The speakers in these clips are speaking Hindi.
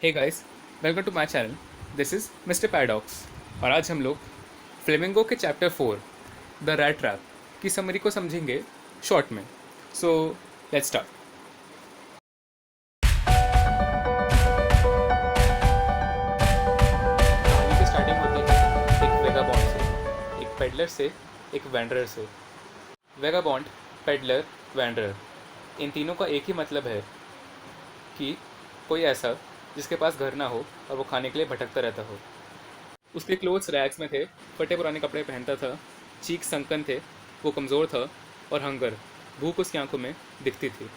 Hey guys, welcome to my channel. This is Mister Paradox और आज हम लोग फ्लेमिंगो के चैप्टर 4 द रैट ट्रैप की समरी को समझेंगे शॉर्ट में। So let's start. कहानी की स्टार्टिंग होती है एक वेगाबॉन्ड से, एक पेडलर से, एक वैंडरर से। वेगाबॉन्ड, पेडलर, वैंडरर, इन तीनों का एक ही मतलब है कि कोई ऐसा जिसके पास घर ना हो और वो खाने के लिए भटकता रहता हो। उसके क्लोथ्स रैग्स में थे, फटे पुराने कपड़े पहनता था, चीक संकन थे, वो कमज़ोर था और हंगर, भूख उसकी आंखों में दिखती थी।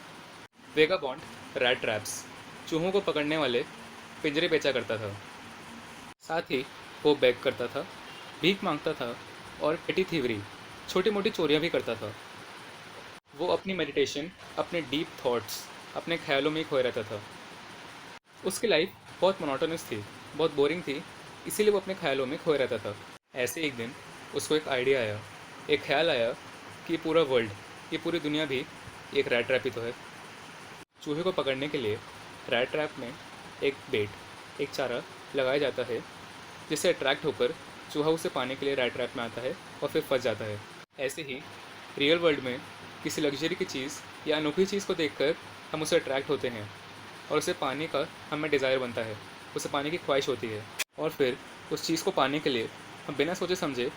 वेगाबॉन्ड रैट ट्रैप्स, चूहों को पकड़ने वाले पिंजरे बेचा करता था। साथ ही वो बेग करता था, भीख मांगता था और पेटी थीवरी, छोटी मोटी चोरियां भी करता था। वो अपनी मेडिटेशन, अपने डीप थॉट्स, अपने ख्यालों में ही खोया रहता था। उसकी लाइफ बहुत मोनोटोनस थी, बहुत बोरिंग थी, इसीलिए वो अपने ख्यालों में खोया रहता था। ऐसे एक दिन उसको एक आइडिया आया, एक ख्याल आया कि पूरा वर्ल्ड, ये पूरी दुनिया भी एक रैट ट्रैप ही तो है। चूहे को पकड़ने के लिए रैट ट्रैप में एक बेट, एक चारा लगाया जाता है, जिससे अट्रैक्ट होकर चूहा उसे पाने के लिए रैट ट्रैप में आता है और फिर फंस जाता है। ऐसे ही रियल वर्ल्ड में किसी लग्जरी की चीज़ या अनोखी चीज़ को देखकर हम उसे अट्रैक्ट होते हैं और उसे पाने का हमें डिज़ायर बनता है, उसे पाने की ख्वाहिश होती है और फिर उस चीज़ को पाने के लिए हम बिना सोचे समझे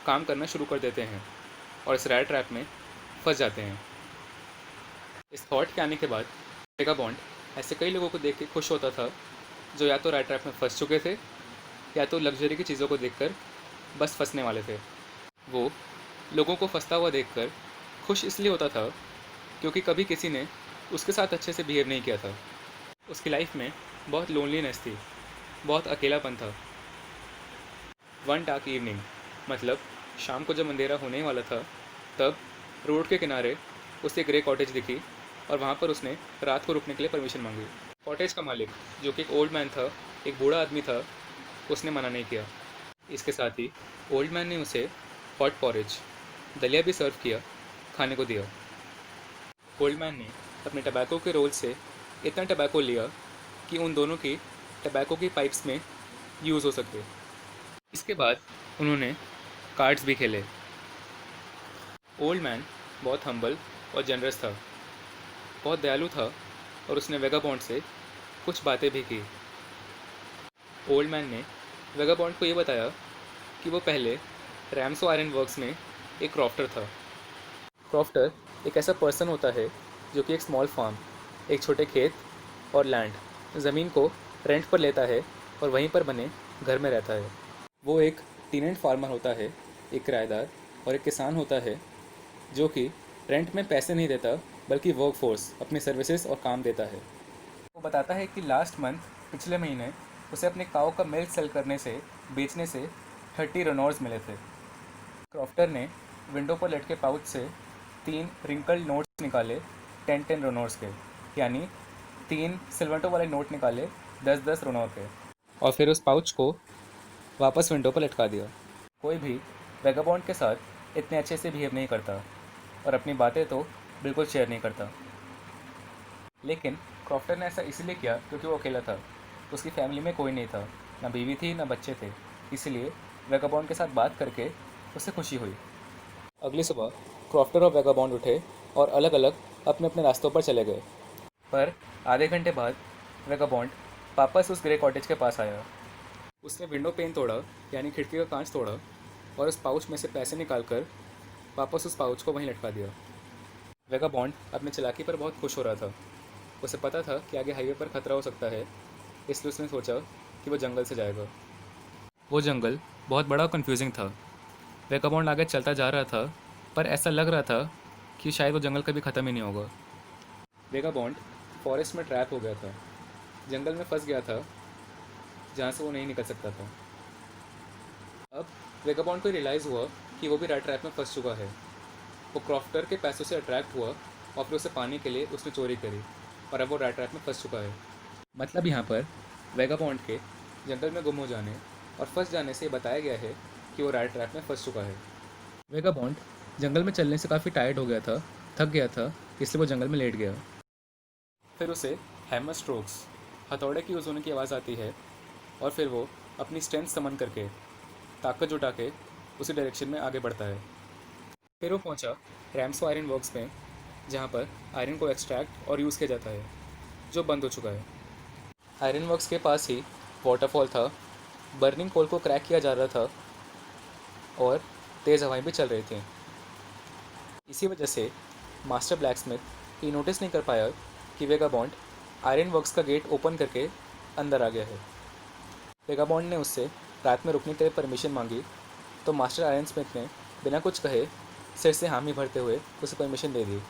काम करना शुरू कर देते हैं और इस रैट ट्रैप में फंस जाते हैं। इस थॉट के आने के बाद वेगाबॉन्ड ऐसे कई लोगों को देख के खुश होता था जो या तो रैट ट्रैप में फंस चुके थे या तो लग्जरी की चीज़ों को देखकर बस फंसने वाले थे। वो लोगों को फंसता हुआ देखकर खुश इसलिए होता था क्योंकि कभी किसी ने उसके साथ अच्छे से बिहेव नहीं किया था। उसकी लाइफ में बहुत लोनलीनेस थी, बहुत अकेलापन था। वन डार्क इवनिंग, मतलब शाम को जब अंधेरा होने वाला था, तब रोड के किनारे उसे ग्रे कॉटेज दिखी और वहाँ पर उसने रात को रुकने के लिए परमिशन मांगी। कॉटेज का मालिक, जो कि एक ओल्ड मैन था, एक बूढ़ा आदमी था, उसने मना नहीं किया। इसके साथ ही ओल्ड मैन ने उसे हॉट पॉरेज, दलिया भी सर्व किया, खाने को दिया। ओल्ड मैन ने अपने टबैको के रोल से इतना टबैको लिया कि उन दोनों की टबैको की पाइप्स में यूज़ हो सके। इसके बाद उन्होंने कार्ड्स भी खेले। ओल्ड मैन बहुत हम्बल और जनरस था, बहुत दयालु था और उसने वेगाबॉन्ड से कुछ बातें भी की। ओल्ड मैन ने वेगाबॉन्ड को ये बताया कि वो पहले रैम्सो आयरन वर्क्स में एक क्रॉफ्टर था। क्रॉफ्टर एक ऐसा पर्सन होता है जो कि एक स्मॉल फार्म, एक छोटे खेत और लैंड, ज़मीन को रेंट पर लेता है और वहीं पर बने घर में रहता है। वो एक टीनेंट फार्मर होता है, एक किराएदार और एक किसान होता है जो कि रेंट में पैसे नहीं देता बल्कि वर्क फोर्स, अपनी सर्विसेज और काम देता है। वो बताता है कि लास्ट मंथ, पिछले महीने, उसे अपने काऊ का मिल्क सेल करने से, बेचने से 30 रेनॉर्स मिले थे। क्रॉफ्टर ने विंडो पर लटके पाउच से 3 रिंकल्ड नोट्स निकाले, 10-10 रेनॉर्स के, यानी 3 सिल्वर्टो वाले नोट निकाले 10-10 रेनॉर के, और फिर उस पाउच को वापस विंडो पर लटका दिया। कोई भी वेगाबॉन्ड के साथ इतने अच्छे से बिहेव नहीं करता और अपनी बातें तो बिल्कुल शेयर नहीं करता। लेकिन क्रॉफ्टर ने ऐसा इसलिए किया क्योंकि वो अकेला था, उसकी फैमिली में कोई नहीं था, ना बीवी थी ना बच्चे थे। इसलिए वेगाबॉन्ड के साथ बात करके उसे खुशी हुई। अगली सुबह क्रॉफ्टर और वेगाबॉन्ड उठे और अलग अलग अपने अपने रास्तों पर चले गए। पर आधे घंटे बाद वेगाबॉन्ड वापस उस ग्रे कॉटेज के पास आया। उसने विंडो पेन तोड़ा, यानी खिड़की का कांच तोड़ा, और उस पाउच में से पैसे निकालकर वापस उस पाउच को वहीं लटका दिया। वेगाबॉन्ड अपनी चालाकी पर बहुत खुश हो रहा था। उसे पता था कि आगे हाईवे पर खतरा हो सकता है, इसलिए उसने सोचा कि वो जंगल से जाएगा। वो जंगल बहुत बड़ा और कन्फ्यूजिंग था। वेगाबॉन्ड आगे चलता जा रहा था, पर ऐसा लग रहा था कि शायद वो जंगल कभी ख़त्म ही नहीं होगा। वेगाबॉन्ड फॉरेस्ट में ट्रैप हो गया था, जंगल में फंस गया था जहाँ से वो नहीं निकल सकता था। अब वेगाबॉन्ड को रियलाइज़ हुआ कि वो भी रैट ट्रैप में फंस चुका है। वो क्रॉफ्टर के पैसों से अट्रैक्ट हुआ और फिर उसे पाने के लिए उसने चोरी करी और अब वो रैट ट्रैप में फंस चुका है। मतलब यहाँ पर वेगाबॉन्ड के जंगल में गुम हो जाने और फंस जाने से बताया गया है कि वो रैट ट्रैप में फंस चुका है। वेगाबॉन्ड जंगल में चलने से काफ़ी टायर्ड हो गया था, थक गया था, इसलिए वो जंगल में लेट गया। फिर उसे हैमर स्ट्रोक्स, हथौड़े की उस होने की आवाज़ आती है और फिर वो अपनी स्ट्रेंथ समन करके, ताकत जुटा के उसी डायरेक्शन में आगे बढ़ता है। फिर वो पहुंचा रैम्सो आयरन वर्क्स में, जहाँ पर आयरन को एक्सट्रैक्ट और यूज़ किया जाता है, जो बंद हो चुका है। आयरन वर्क्स के पास ही वाटरफॉल था, बर्निंग कोल को क्रैक किया जा रहा था और तेज़ हवाएं भी चल रही थी। इसी वजह से मास्टर ब्लैकस्मिथ ये नोटिस नहीं कर पाया कि वेगाबॉन्ड आयरन वर्क्स का गेट ओपन करके अंदर आ गया है। वेगाबॉन्ड ने उससे रात में रुकने के लिए परमिशन मांगी, तो मास्टर आयरन स्मिथ ने बिना कुछ कहे सिर से हामी भरते हुए उसे परमिशन दे दी।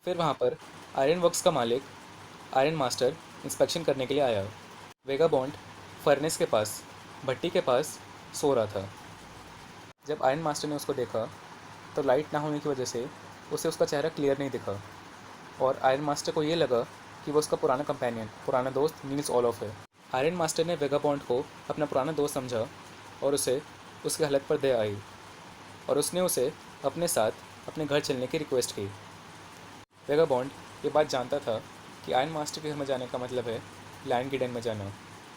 फिर वहाँ पर आयरन वर्क्स का मालिक आयरन मास्टर इंस्पेक्शन करने के लिए आया। वेगाबॉन्ड फर्नेस के पास, भट्टी के पास सो रहा था। जब आयरन मास्टर ने उसको देखा तो लाइट ना होने की वजह से उसे उसका चेहरा क्लियर नहीं दिखा और आयरन मास्टर को ये लगा कि वो उसका पुराना कंपेनियन, पुराना दोस्त नील्स ओलोफ है। आयरन मास्टर ने वेगाबॉन्ड को अपना पुराना दोस्त समझा और उसे उसकी हालत पर दया आई और उसने उसे अपने साथ अपने घर चलने की रिक्वेस्ट की। वेगाबॉन्ड ये बात जानता था कि आयरन मास्टर के घर में जाने का मतलब है लैंड की डेन में जाना,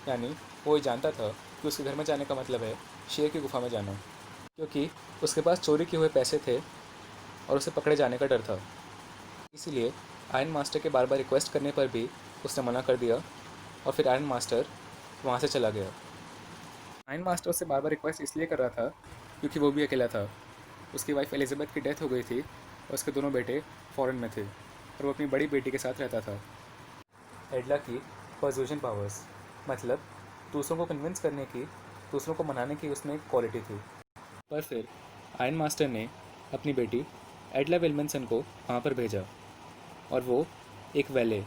यानी वो ये जानता था कि उसके घर में जाने का मतलब है शेर की गुफा में जाना, क्योंकि उसके पास चोरी किए हुए पैसे थे और उसे पकड़े जाने का डर था। इसीलिए आयरन मास्टर के बार बार रिक्वेस्ट करने पर भी उसने मना कर दिया और फिर आयरन मास्टर वहाँ से चला गया। आयरन मास्टर उससे बार बार रिक्वेस्ट इसलिए कर रहा था क्योंकि वो भी अकेला था। उसकी वाइफ एलिजाबेथ की डेथ हो गई थी और उसके दोनों बेटे फॉरेन में थे और वो अपनी बड़ी बेटी के साथ रहता था। एडला की पर्सुएशन पावर्स, मतलब दूसरों को कन्विंस करने की, दूसरों को मनाने की उसमें एक क्वालिटी थी। पर फिर आयरन मास्टर ने अपनी बेटी एडला विल्मनसन को वहाँ पर भेजा और वो एक वैले,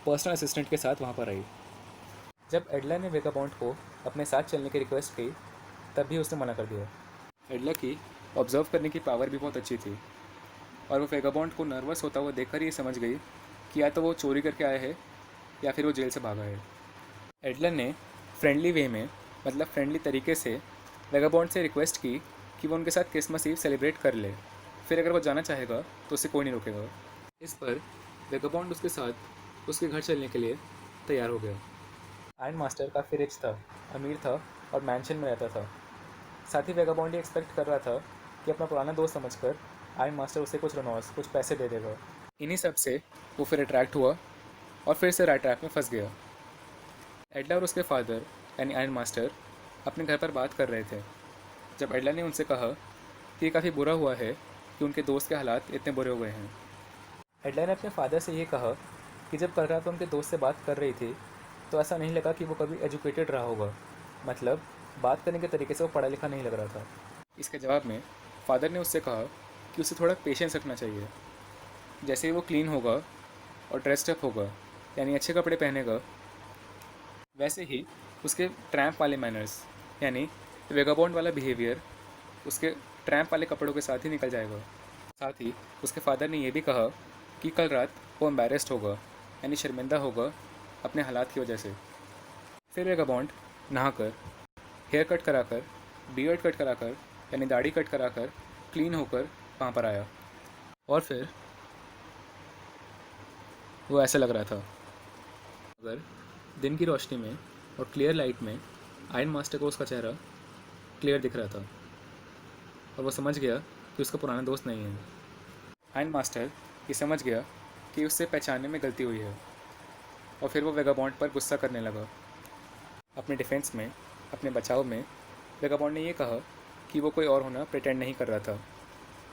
पर्सनल असिस्टेंट के साथ वहाँ पर आई। जब एडला ने वेगाबॉन्ड को अपने साथ चलने की रिक्वेस्ट की, तब भी उसने मना कर दिया। एडला की ऑब्जर्व करने की पावर भी बहुत अच्छी थी और वो वेगाबॉन्ड को नर्वस होता हुआ देखकर ये समझ गई कि या तो वो चोरी करके आया है या फिर वो जेल से भागा है। एडलन ने फ्रेंडली वे में, मतलब फ्रेंडली तरीके से वेगाबॉन्ड से रिक्वेस्ट की कि वो उनके साथ क्रिसमस ईव सेलिब्रेट कर ले, फिर अगर वो जाना चाहेगा तो उसे कोई नहीं रोकेगा। इस पर वेगाबॉन्ड उसके साथ उसके घर चलने के लिए तैयार हो गया। आयरन मास्टर काफ़ी रिच था, अमीर था और मैंशन में रहता था। साथ ही वेगाबॉन्ड ये एक्सपेक्ट कर रहा था कि अपना पुराना दोस्त समझकर आयरन मास्टर उसे कुछ रनौस, कुछ पैसे दे देगा। इन्हीं सब से वो फिर अट्रैक्ट हुआ और फिर से राइट ट्रैक में फंस गया। एडला और उसके फादर यानी आयरन मास्टर अपने घर पर बात कर रहे थे जब एडला ने उनसे कहा कि ये काफ़ी बुरा हुआ है कि उनके दोस्त के हालात इतने बुरे हो गए हैं। एडला ने अपने फादर से ये कहा कि जब कल रात उनके दोस्त से बात कर रही थी तो ऐसा नहीं लगा कि वो कभी एजुकेटेड रहा होगा, मतलब बात करने के तरीके से वो पढ़ा लिखा नहीं लग रहा था। इसके जवाब में फादर ने उससे कहा कि उसे थोड़ा पेशेंस रखना चाहिए। जैसे ही वो क्लीन होगा और ड्रेस्ड अप होगा, यानी अच्छे कपड़े पहनेगा, वैसे ही उसके ट्रैम्प वाले मैनर्स, यानी वेगाबॉन्ड वाला बिहेवियर उसके ट्रैम्प वाले कपड़ों के साथ ही निकल जाएगा। साथ ही उसके फादर ने यह भी कहा कि कल रात वो एम्बेरस्ड होगा, यानी शर्मिंदा होगा अपने हालात की वजह से। फिर वेगाबॉन्ड नहाकर, हेयर कट कराकर, बियर्ड कट कराकर, यानी दाढ़ी कट कराकर, क्लीन होकर वहाँ पर आया और फिर वो ऐसा लग रहा था अगर दिन की रोशनी में और क्लियर लाइट में आयरन मास्टर को उसका चेहरा क्लियर दिख रहा था और वो समझ गया कि उसका पुराना दोस्त नहीं है। आयरन मास्टर ये समझ गया कि उससे पहचानने में गलती हुई है और फिर वो वेगाबॉन्ड पर गुस्सा करने लगा। अपने डिफेंस में, अपने बचाव में वेगाबॉन्ड ने यह कहा कि वो कोई और होना प्रिटेंड नहीं कर रहा था,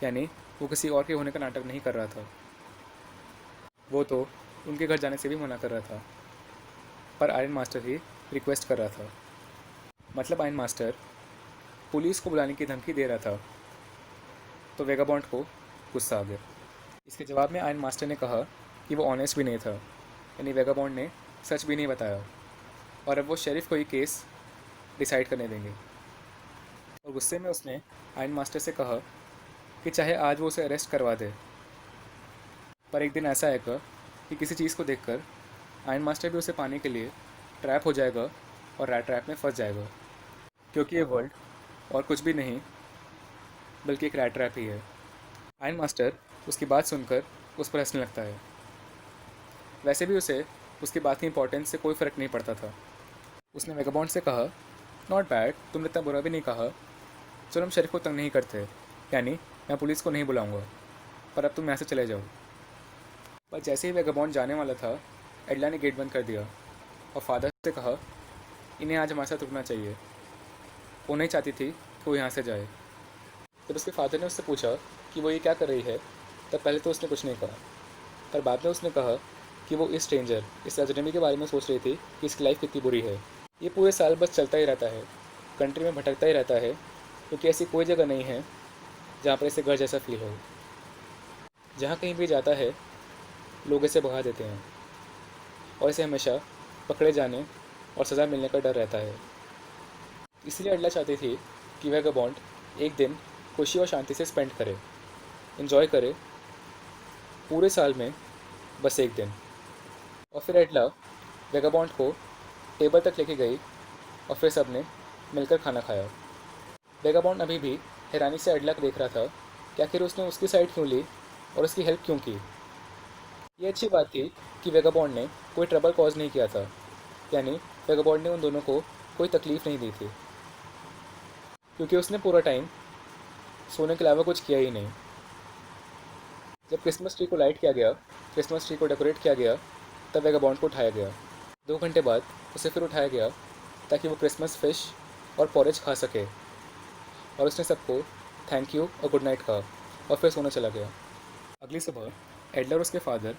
यानी वो किसी और के होने का नाटक नहीं कर रहा था। वो तो उनके घर जाने से भी मना कर रहा था, पर आयरन मास्टर ही रिक्वेस्ट कर रहा था। मतलब आयरन मास्टर पुलिस को बुलाने की धमकी दे रहा था, तो वेगाबॉन्ड को गुस्सा आ गया। इसके जवाब में आयरन मास्टर ने कहा कि वो ऑनेस्ट भी नहीं था, यानी वेगाबॉन्ड ने सच भी नहीं बताया और अब वो शेरिफ को ही केस डिसाइड करने देंगे। और गुस्से में उसने आयरन मास्टर से कहा कि चाहे आज वो उसे अरेस्ट करवा दे, पर एक दिन ऐसा आएगा कि किसी चीज़ को देखकर आयरन मास्टर भी उसे पाने के लिए ट्रैप हो जाएगा और रैट ट्रैप में फंस जाएगा, क्योंकि ये वर्ल्ड और कुछ भी नहीं बल्कि एक रैट ट्रैप ही है। आयरन मास्टर उसकी बात सुनकर उस पर हंसने लगता है। वैसे भी उसे उसकी बात की इंपॉर्टेंस से कोई फ़र्क नहीं पड़ता था। उसने वेगाबॉन्ड से कहा, नॉट बैड, तुमने इतना बुरा भी नहीं कहा। चलो हम शरीफ को तंग नहीं करते, यानी मैं पुलिस को नहीं बुलाऊंगा, पर अब तुम यहाँ से चले जाओ। पर जैसे ही वेगाबॉन्ड जाने वाला था, एडला ने गेट बंद कर दिया और फादर से कहा, इन्हें आज हमारे साथ रुकना चाहिए। वो नहीं चाहती थी कि वो यहाँ से जाए। जब उसके फादर ने उससे पूछा कि वो ये क्या कर रही है, तब पहले तो उसने कुछ नहीं कहा, पर बाद में उसने कहा कि वो इस स्ट्रेंजर, इस अजनबी के बारे में सोच रही थी कि इसकी लाइफ कितनी बुरी है। ये पूरे साल बस चलता ही रहता है, कंट्री में भटकता ही रहता है, क्योंकि ऐसी कोई जगह नहीं है जहाँ पर इसे घर जैसा फील हो। जहाँ कहीं भी जाता है, लोग इसे भगा देते हैं और इसे हमेशा पकड़े जाने और सज़ा मिलने का डर रहता है। इसलिए अडला चाहती थी कि वेगाबॉन्ड एक दिन खुशी और शांति से स्पेंड करे, इन्जॉय करे, पूरे साल में बस एक दिन। और फिर एडला वेगाबॉन्ड को टेबल तक लेके गई और फिर सबने मिलकर खाना खाया। वेगाबॉन्ड अभी भी हैरानी से एडला को देख रहा था कि आखिर उसने उसकी साइड क्यों ली और उसकी हेल्प क्यों की। ये अच्छी बात थी कि वेगाबॉन्ड ने कोई ट्रबल कॉज नहीं किया था, यानी वेगाबॉन्ड ने उन दोनों को कोई तकलीफ़ नहीं दी थी, क्योंकि उसने पूरा टाइम सोने के अलावा कुछ किया ही नहीं। जब क्रिसमस ट्री को लाइट किया गया, क्रिसमस ट्री को डेकोरेट किया गया, तब वेगाबॉन्ड को उठाया गया। 2 घंटे बाद उसे फिर उठाया गया ताकि वो क्रिसमस फिश और पॉरेज खा सके, और उसने सबको थैंक यू और गुड नाइट कहा और फिर सोने चला गया। अगली सुबह एडलर और उसके फादर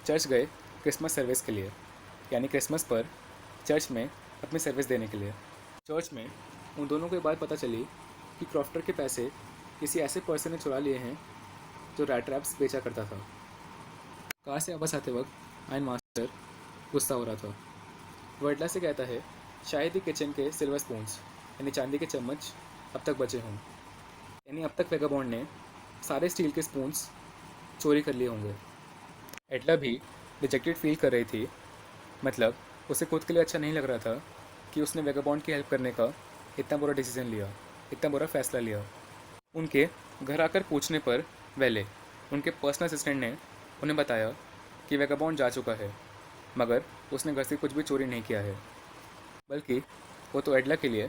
चर्च गए क्रिसमस सर्विस के लिए, यानी क्रिसमस पर चर्च में अपनी सर्विस देने के लिए। चर्च में उन दोनों को ये बात पता चली कि क्रॉफ्टर के पैसे किसी ऐसे पर्सन ने चुरा लिए हैं जो रैट ट्रैप्स बेचा करता था। कार से वापस आते वक्त आयन मास्टर गुस्सा हो रहा था। वो एडला से कहता है, शायद ही किचन के सिल्वर स्पून्स, यानी चांदी के चम्मच, अब तक बचे हों, यानी अब तक वेगाबॉन्ड ने सारे स्टील के स्पून्स चोरी कर लिए होंगे। एडला भी रिजेक्टेड फील कर रही थी, मतलब उसे खुद के लिए अच्छा नहीं लग रहा था कि उसने वेगाबॉन्ड की हेल्प करने का इतना बुरा डिसीजन लिया, इतना बुरा फैसला लिया। उनके घर आकर पूछने पर वेले, उनके पर्सनल असिस्टेंट ने उन्हें बताया कि वेगाबॉन्ड जा चुका है, मगर उसने घर से कुछ भी चोरी नहीं किया है, बल्कि वो तो एडला के लिए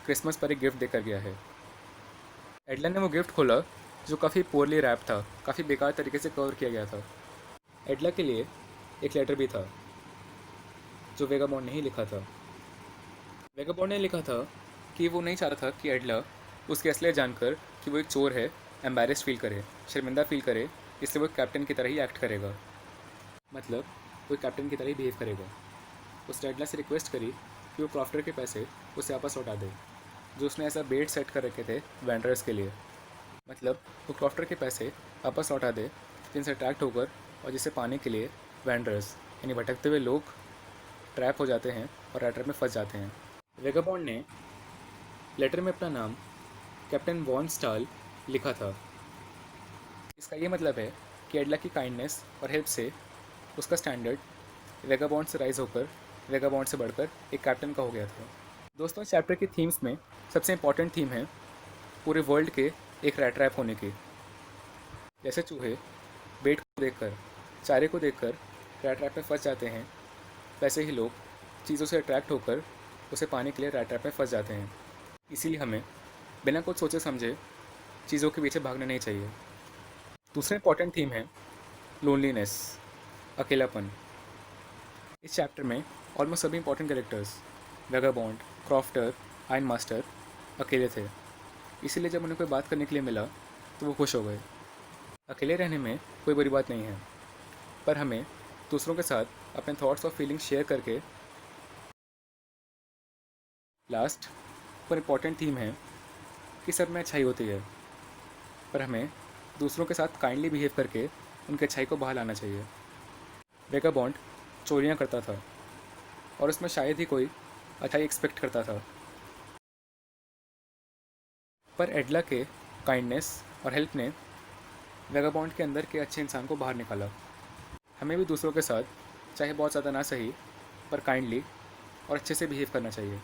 क्रिसमस पर एक गिफ्ट देकर गया है। एडला ने वो गिफ्ट खोला जो काफ़ी पोरली रैप था, काफ़ी बेकार तरीके से कवर किया गया था। एडला के लिए एक लेटर भी था जो वेगाबॉन्ड ने ही लिखा था। वेगाबॉन्ड ने लिखा था कि वो नहीं चाहता था कि एडला उसकी असलियत जानकर कि वो एक चोर है एम्बैरेस्ड फील करे, शर्मिंदा फील करे, इसलिए वो एक कैप्टन की तरह ही एक्ट करेगा, मतलब वो एक कैप्टन की तरह ही बिहेव करेगा। उसने एडला से रिक्वेस्ट करी कि वो क्रॉफ्टर के पैसे उसे वापस लौटा दे, जो उसने ऐसा बेट सेट कर रखे थे वेंडर्स के लिए, मतलब वो क्रॉफ्टर के पैसे वापस लौटा दे जिनसे अट्रैक्ट होकर और जिसे पाने के लिए वेंडर्स यानी भटकते हुए लोग ट्रैप हो जाते हैं और रैट ट्रैप में फंस जाते हैं। वेगाबॉन्ड ने लेटर में अपना नाम कैप्टन वॉन स्टाल लिखा था। इसका ये मतलब है कि एडला की काइंडनेस और हेल्प से उसका स्टैंडर्ड वेगाबॉन्ड से राइज होकर वेगाबॉन्ड से बढ़कर एक कैप्टन का हो गया था। दोस्तों, इस चैप्टर की थीम्स में सबसे इंपॉर्टेंट थीम है पूरे वर्ल्ड के एक रैट ट्रैप होने की। जैसे चूहे बेट को देखकर, चारे को देखकर रैट ट्रैप में फंस जाते हैं, वैसे ही लोग चीज़ों से अट्रैक्ट होकर उसे पाने के लिए रैट ट्रैप में फंस जाते हैं। इसीलिए हमें बिना कुछ सोचे समझे चीज़ों के पीछे भागना नहीं चाहिए। दूसरा इंपॉर्टेंट थीम है लोनलीनेस, अकेलापन। इस चैप्टर में ऑलमोस्ट सभी important characters vagabond, crofter, ion master अकेले थे, इसीलिए जब उन्हें कोई बात करने के लिए मिला तो वो खुश हो गए। अकेले रहने में कोई बुरी बात नहीं है, पर हमें दूसरों के साथ अपने थॉट्स और फीलिंग्स शेयर करके। लास्ट पर इम्पॉर्टेंट थीम है कि सब में अच्छाई होती है, पर हमें दूसरों के साथ काइंडली बिहेव करके उनकी अच्छाई को बाहर लाना चाहिए। वेगाबॉन्ड चोरियाँ करता था और उसमें शायद ही कोई अच्छाई एक्सपेक्ट करता था, पर एडला के काइंडनेस और हेल्प ने वेगाबॉन्ड के अंदर के अच्छे इंसान को बाहर निकाला। हमें भी दूसरों के साथ चाहे बहुत ज़्यादा ना सही, पर काइंडली और अच्छे से बिहेव करना चाहिए।